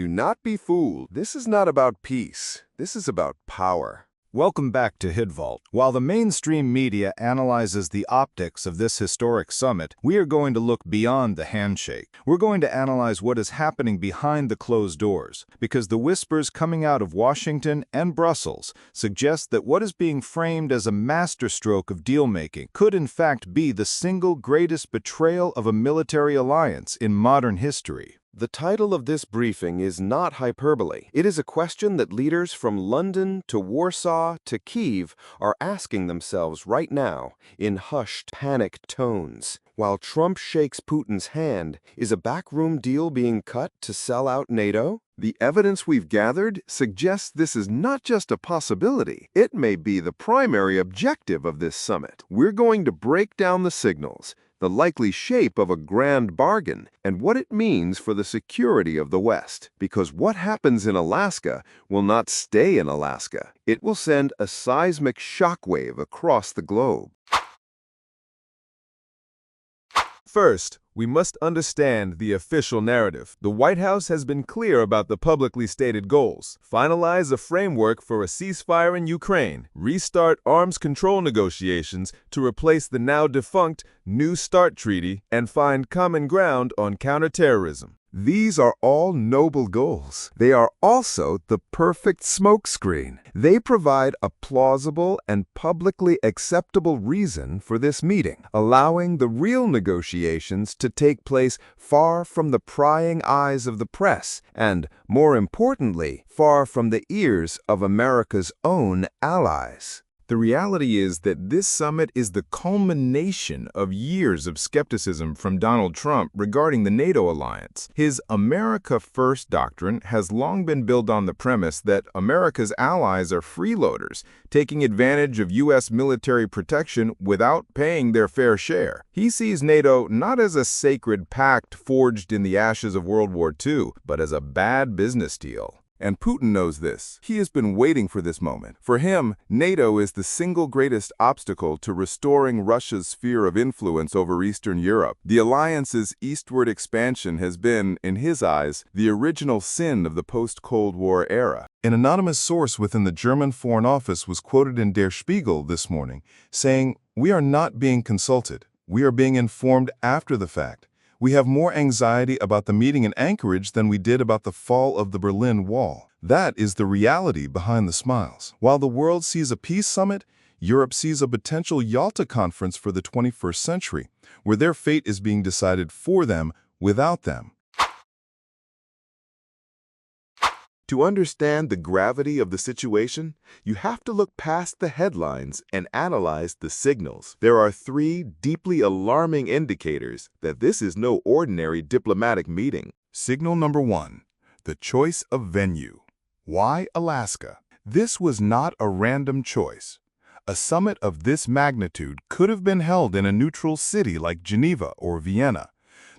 do not be fooled. This is not about peace. This is about power. Welcome back to HidVault. While the mainstream media analyzes the optics of this historic summit, we are going to look beyond the handshake. We're going to analyze what is happening behind the closed doors, because the whispers coming out of Washington and Brussels suggest that what is being framed as a masterstroke of deal-making could in fact be the single greatest betrayal of a military alliance in modern history. The title of this briefing is not hyperbole. It is a question that leaders from London to Warsaw to Kyiv are asking themselves right now in hushed, panicked tones. While Trump shakes Putin's hand, is a backroom deal being cut to sell out NATO? The evidence we've gathered suggests this is not just a possibility. It may be the primary objective of this summit. We're going to break down the signals, the likely shape of a grand bargain, and what it means for the security of the West. Because what happens in Alaska will not stay in Alaska. It will send a seismic shockwave across the globe. First, we must understand the official narrative. The White House has been clear about the publicly stated goals: finalize a framework for a ceasefire in Ukraine, restart arms control negotiations to replace the now defunct New START Treaty, and find common ground on counterterrorism. These are all noble goals. They are also the perfect smokescreen. They provide a plausible and publicly acceptable reason for this meeting, allowing the real negotiations to take place far from the prying eyes of the press and, more importantly, far from the ears of America's own allies. The reality is that this summit is the culmination of years of skepticism from Donald Trump regarding the NATO alliance. His America First doctrine has long been built on the premise that America's allies are freeloaders, taking advantage of U.S. military protection without paying their fair share. He sees NATO not as a sacred pact forged in the ashes of World War II, but as a bad business deal. And Putin knows this. He has been waiting for this moment. For him, NATO is the single greatest obstacle to restoring Russia's sphere of influence over Eastern Europe. The alliance's eastward expansion has been, in his eyes, the original sin of the post-Cold War era. An anonymous source within the German Foreign Office was quoted in Der Spiegel this morning, saying, "We are not being consulted. We are being informed after the fact. We have more anxiety about the meeting in Anchorage than we did about the fall of the Berlin Wall." That is the reality behind the smiles. While the world sees a peace summit, Europe sees a potential Yalta conference for the 21st century, where their fate is being decided for them, without them. To understand the gravity of the situation, you have to look past the headlines and analyze the signals. There are three deeply alarming indicators that this is no ordinary diplomatic meeting. Signal number 1, the choice of venue. Why Alaska? This was not a random choice. A summit of this magnitude could have been held in a neutral city like Geneva or Vienna,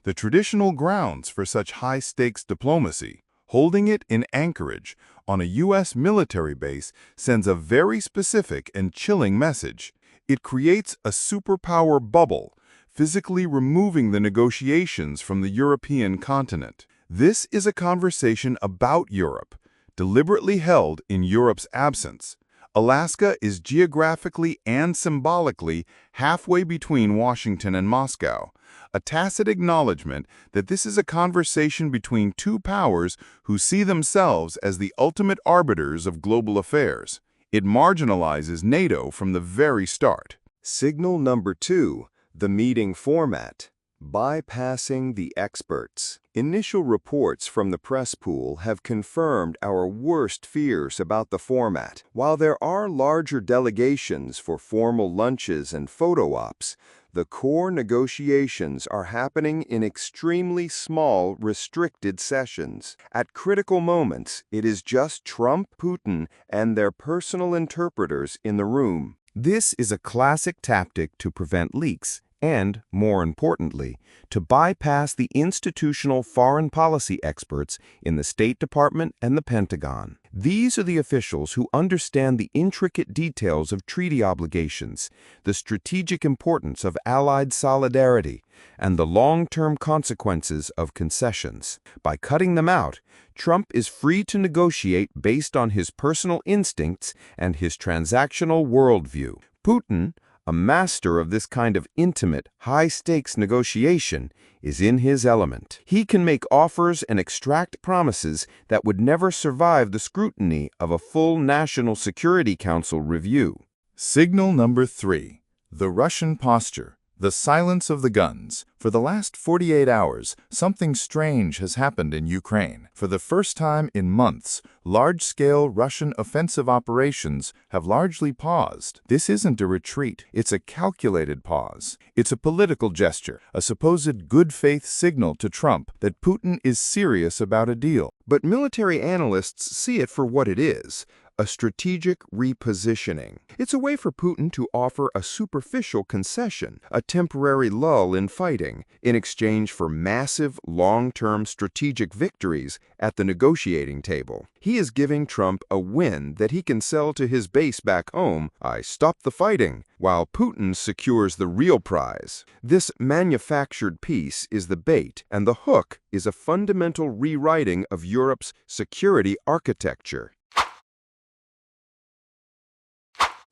the traditional grounds for such high-stakes diplomacy. Holding it in Anchorage, on a U.S. military base, sends a very specific and chilling message. It creates a superpower bubble, physically removing the negotiations from the European continent. This is a conversation about Europe, deliberately held in Europe's absence. Alaska is geographically and symbolically halfway between Washington and Moscow, a tacit acknowledgement that this is a conversation between two powers who see themselves as the ultimate arbiters of global affairs. It marginalizes NATO from the very start. Signal number 2, the meeting format. Bypassing the experts. Initial reports from the press pool have confirmed our worst fears about the format. While there are larger delegations for formal lunches and photo ops, the core negotiations are happening in extremely small, restricted sessions. At critical moments, it is just Trump, Putin, and their personal interpreters in the room. This is a classic tactic to prevent leaks. and, more importantly, to bypass the institutional foreign policy experts in the State Department and the Pentagon. These are the officials who understand the intricate details of treaty obligations, the strategic importance of allied solidarity, and the long-term consequences of concessions. By cutting them out, Trump is free to negotiate based on his personal instincts and his transactional worldview. Putin, a master of this kind of intimate, high-stakes negotiation, is in his element. He can make offers and extract promises that would never survive the scrutiny of a full National Security Council review. Signal number 3. The Russian posture. The silence of the guns. For the last 48 hours, something strange has happened in Ukraine. For the first time in months, large-scale Russian offensive operations have largely paused. This isn't a retreat. It's a calculated pause. It's a political gesture, a supposed good-faith signal to Trump that Putin is serious about a deal. But military analysts see it for what it is: a strategic repositioning. It's a way for Putin to offer a superficial concession, a temporary lull in fighting, in exchange for massive, long-term strategic victories at the negotiating table. He is giving Trump a win that he can sell to his base back home: "I stopped the fighting," while Putin secures the real prize. This manufactured peace is the bait, and the hook is a fundamental rewriting of Europe's security architecture.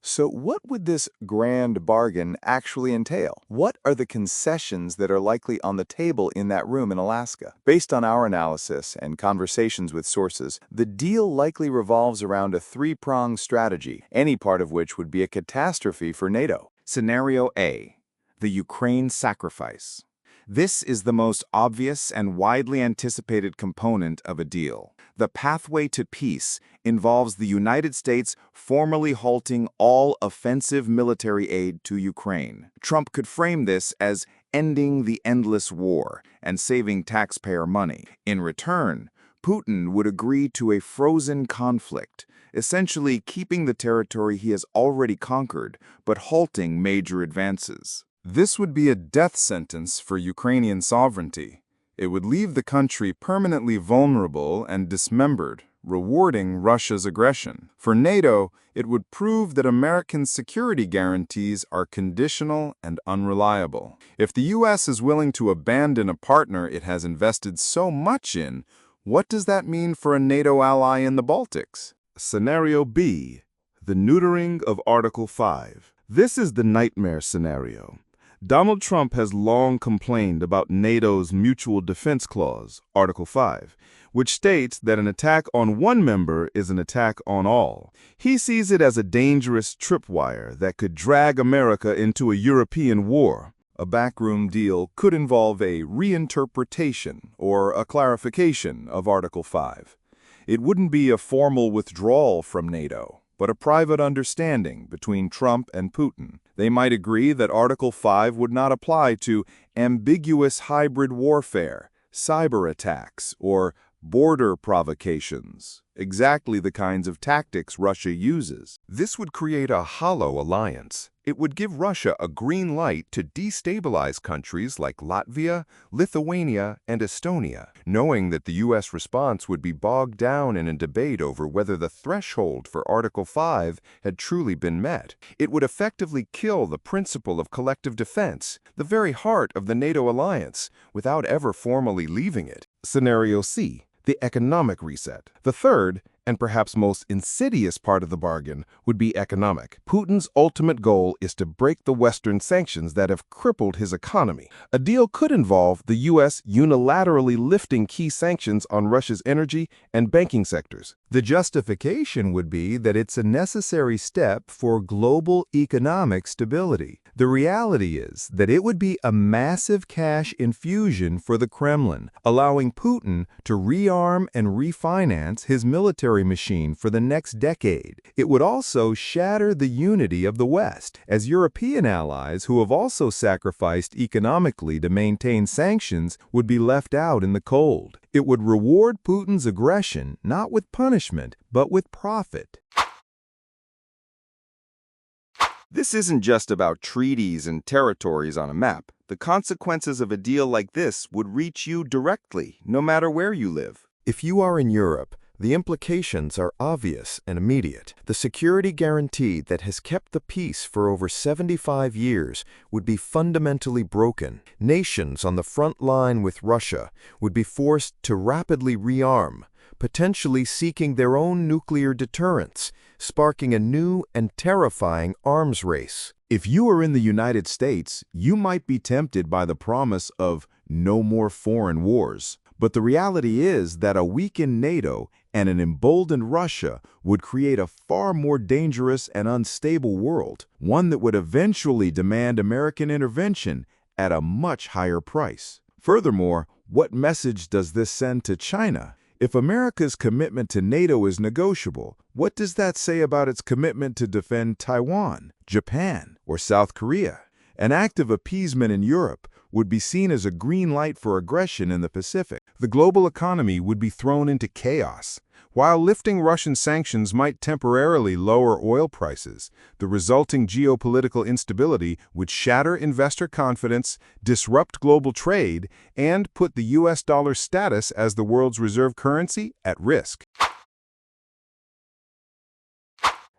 So what would this grand bargain actually entail? What are the concessions that are likely on the table in that room in Alaska? Based on our analysis and conversations with sources, the deal likely revolves around a three-pronged strategy, any part of which would be a catastrophe for NATO. Scenario A: the Ukraine sacrifice. This is the most obvious and widely anticipated component of a deal. The pathway to peace involves the United States formally halting all offensive military aid to Ukraine. Trump could frame this as ending the endless war and saving taxpayer money. In return, Putin would agree to a frozen conflict, essentially keeping the territory he has already conquered, but halting major advances. This would be a death sentence for Ukrainian sovereignty. It would leave the country permanently vulnerable and dismembered, rewarding Russia's aggression. For NATO, it would prove that American security guarantees are conditional and unreliable. If the U.S. is willing to abandon a partner it has invested so much in, what does that mean for a NATO ally in the Baltics? Scenario B: the neutering of Article 5. This is the nightmare scenario. Donald Trump has long complained about NATO's Mutual Defense Clause, Article 5, which states that an attack on one member is an attack on all. He sees it as a dangerous tripwire that could drag America into a European war. A backroom deal could involve a reinterpretation or a clarification of Article 5. It wouldn't be a formal withdrawal from NATO, but a private understanding between Trump and Putin. They might agree that Article 5 would not apply to ambiguous hybrid warfare, cyber attacks, or border provocations, exactly the kinds of tactics Russia uses. This would create a hollow alliance. It would give Russia a green light to destabilize countries like Latvia, Lithuania, and Estonia, knowing that the U.S. response would be bogged down in a debate over whether the threshold for Article 5 had truly been met. It would effectively kill the principle of collective defense, the very heart of the NATO alliance, without ever formally leaving it. Scenario C: the economic reset. The third, and perhaps most insidious part of the bargain, would be economic. Putin's ultimate goal is to break the Western sanctions that have crippled his economy. A deal could involve the U.S. unilaterally lifting key sanctions on Russia's energy and banking sectors. The justification would be that it's a necessary step for global economic stability. The reality is that it would be a massive cash infusion for the Kremlin, allowing Putin to rearm and refinance his military machine for the next decade. It would also shatter the unity of the West, as European allies who have also sacrificed economically to maintain sanctions would be left out in the cold. It would reward Putin's aggression not with punishment, but with profit. This isn't just about treaties and territories on a map. The consequences of a deal like this would reach you directly, no matter where you live. If you are in Europe, the implications are obvious and immediate. The security guarantee that has kept the peace for over 75 years would be fundamentally broken. Nations on the front line with Russia would be forced to rapidly rearm, potentially seeking their own nuclear deterrence, sparking a new and terrifying arms race. If you are in the United States, you might be tempted by the promise of no more foreign wars. But the reality is that a weakened NATO and an emboldened Russia would create a far more dangerous and unstable world, one that would eventually demand American intervention at a much higher price. Furthermore, what message does this send to China? If America's commitment to NATO is negotiable, what does that say about its commitment to defend Taiwan, Japan, or South Korea? An act of appeasement in Europe would be seen as a green light for aggression in the Pacific. The global economy would be thrown into chaos. While lifting Russian sanctions might temporarily lower oil prices, the resulting geopolitical instability would shatter investor confidence, disrupt global trade, and put the US dollar's status as the world's reserve currency at risk.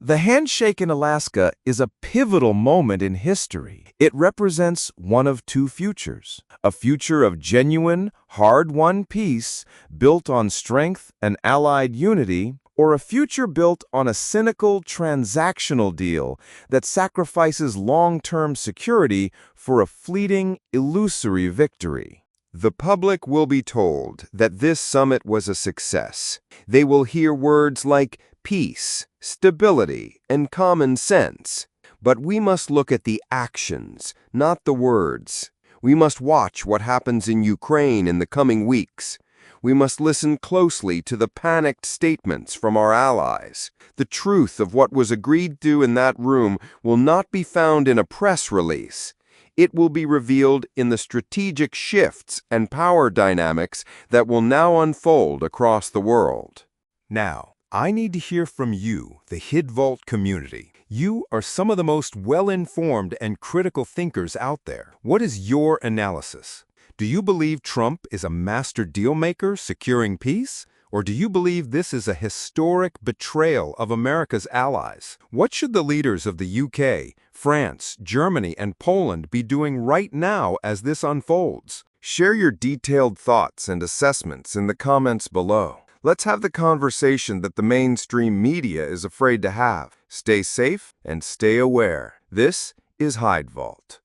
The handshake in Alaska is a pivotal moment in history. It represents one of two futures: a future of genuine, hard-won peace built on strength and allied unity, or a future built on a cynical, transactional deal that sacrifices long-term security for a fleeting, illusory victory. The public will be told that this summit was a success. They will hear words like peace, stability, and common sense. But we must look at the actions, not the words. We must watch what happens in Ukraine in the coming weeks. We must listen closely to the panicked statements from our allies. The truth of what was agreed to in that room will not be found in a press release. It will be revealed in the strategic shifts and power dynamics that will now unfold across the world. Now, I need to hear from you, the HidVault community. You are some of the most well-informed and critical thinkers out there. What is your analysis? Do you believe Trump is a master deal-maker securing peace? Or do you believe this is a historic betrayal of America's allies? What should the leaders of the UK, France, Germany, and Poland be doing right now as this unfolds? Share your detailed thoughts and assessments in the comments below. Let's have the conversation that the mainstream media is afraid to have. Stay safe and stay aware. This is HidVault.